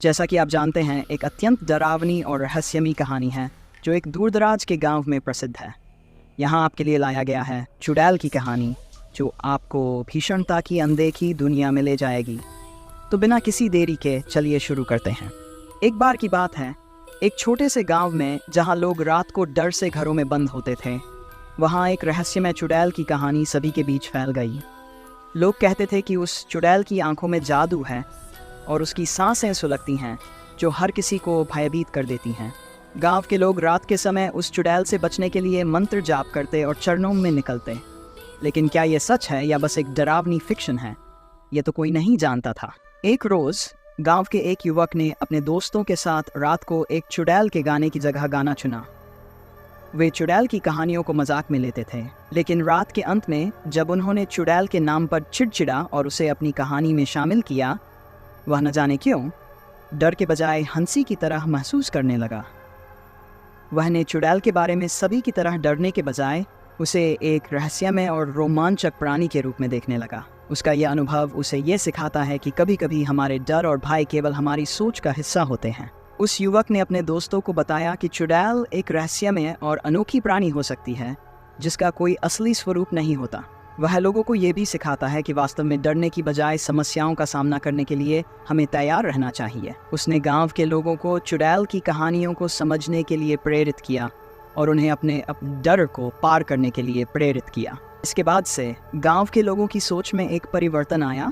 जैसा कि आप जानते हैं, एक अत्यंत डरावनी और रहस्यमयी कहानी है जो एक दूरदराज के गांव में प्रसिद्ध है। यहाँ आपके लिए लाया गया है चुड़ैल की कहानी, जो आपको भीषणता की अनदेखी दुनिया में ले जाएगी। तो बिना किसी देरी के चलिए शुरू करते हैं। एक बार की बात है, एक छोटे से गांव में जहां लोग रात को डर से घरों में बंद होते थे, वहां एक रहस्यमय चुड़ैल की कहानी सभी के बीच फैल गई। लोग कहते थे कि उस चुड़ैल की आंखों में जादू है और उसकी सांसें सुलगती हैं जो हर किसी को भयभीत कर देती हैं। गांव के लोग रात के समय उस चुड़ैल से बचने के लिए मंत्र जाप करते और चरणों में निकलते। लेकिन क्या ये सच है या बस एक डरावनी फिक्शन है, ये तो कोई नहीं जानता था। एक रोज़ गांव के एक युवक ने अपने दोस्तों के साथ रात को एक चुड़ैल के गाने की जगह गाना चुना। वे चुड़ैल की कहानियों को मजाक में लेते थे, लेकिन रात के अंत में जब उन्होंने चुड़ैल के नाम पर चिड़चिड़ा और उसे अपनी कहानी में शामिल किया, वह न जाने क्यों डर के बजाय हंसी की तरह महसूस करने लगा। वह ने चुड़ैल के बारे में सभी की तरह डरने के बजाय उसे एक रहस्यमय और रोमांचक प्राणी के रूप में देखने लगा। उसका यह अनुभव उसे ये सिखाता है कि कभी कभी हमारे डर और भय केवल हमारी सोच का हिस्सा होते हैं। उस युवक ने अपने दोस्तों को बताया कि चुड़ैल एक रहस्यमय और अनोखी प्राणी हो सकती है जिसका कोई असली स्वरूप नहीं होता। वह लोगों को ये भी सिखाता है कि वास्तव में डरने की बजाय समस्याओं का सामना करने के लिए हमें तैयार रहना चाहिए। उसने गांव के लोगों को चुड़ैल की कहानियों को समझने के लिए प्रेरित किया और उन्हें अपने डर को पार करने के लिए प्रेरित किया। इसके बाद से गांव के लोगों की सोच में एक परिवर्तन आया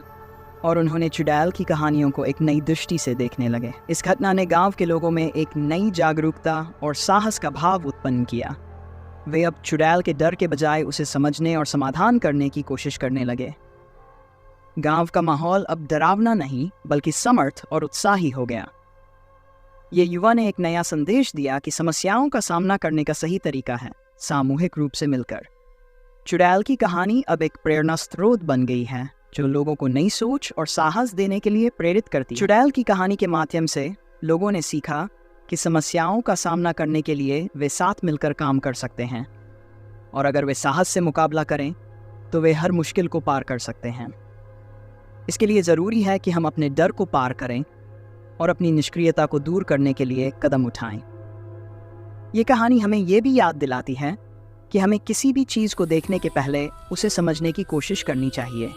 और उन्होंने चुड़ैल की कहानियों को एक नई दृष्टि से देखने लगे। इस घटना ने गांव के लोगों में एक नई जागरूकता और साहस का भाव उत्पन्न किया। वे अब चुड़ैल के डर के बजाय उसे समझने और समाधान करने की कोशिश करने लगे। गांव का माहौल अब डरावना नहीं बल्कि समर्थ और उत्साही हो गया। ये युवा ने एक नया संदेश दिया कि समस्याओं का सामना करने का सही तरीका है सामूहिक रूप से मिलकर। चुड़ैल की कहानी अब एक प्रेरणा स्रोत बन गई है जो लोगों को नई सोच और साहस देने के लिए प्रेरित करती है। चुड़ैल की कहानी के माध्यम से लोगों ने सीखा कि समस्याओं का सामना करने के लिए वे साथ मिलकर काम कर सकते हैं, और अगर वे साहस से मुकाबला करें तो वे हर मुश्किल को पार कर सकते हैं। इसके लिए ज़रूरी है कि हम अपने डर को पार करें और अपनी निष्क्रियता को दूर करने के लिए कदम उठाएं। ये कहानी हमें ये भी याद दिलाती है कि हमें किसी भी चीज़ को देखने के पहले उसे समझने की कोशिश करनी चाहिए,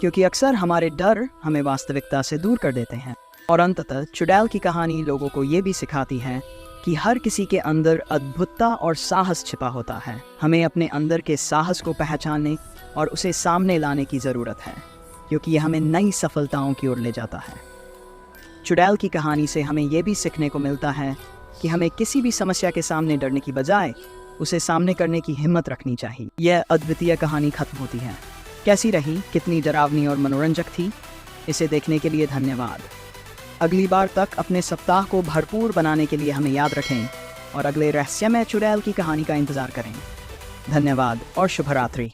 क्योंकि अक्सर हमारे डर हमें वास्तविकता से दूर कर देते हैं। और अंततः चुड़ैल की कहानी लोगों को ये भी सिखाती है कि हर किसी के अंदर अद्भुतता और साहस छिपा होता है। हमें अपने अंदर के साहस को पहचानने और उसे सामने लाने की ज़रूरत है, क्योंकि यह हमें नई सफलताओं की ओर ले जाता है। चुड़ैल की कहानी से हमें यह भी सीखने को मिलता है कि हमें किसी भी समस्या के सामने डरने की बजाय उसे सामने करने की हिम्मत रखनी चाहिए। यह अद्वितीय कहानी खत्म होती है। कैसी रही, कितनी डरावनी और मनोरंजक थी? इसे देखने के लिए धन्यवाद। अगली बार तक अपने सप्ताह को भरपूर बनाने के लिए हमें याद रखें और अगले रहस्यमय चुड़ैल की कहानी का इंतज़ार करें। धन्यवाद और शुभ रात्रि।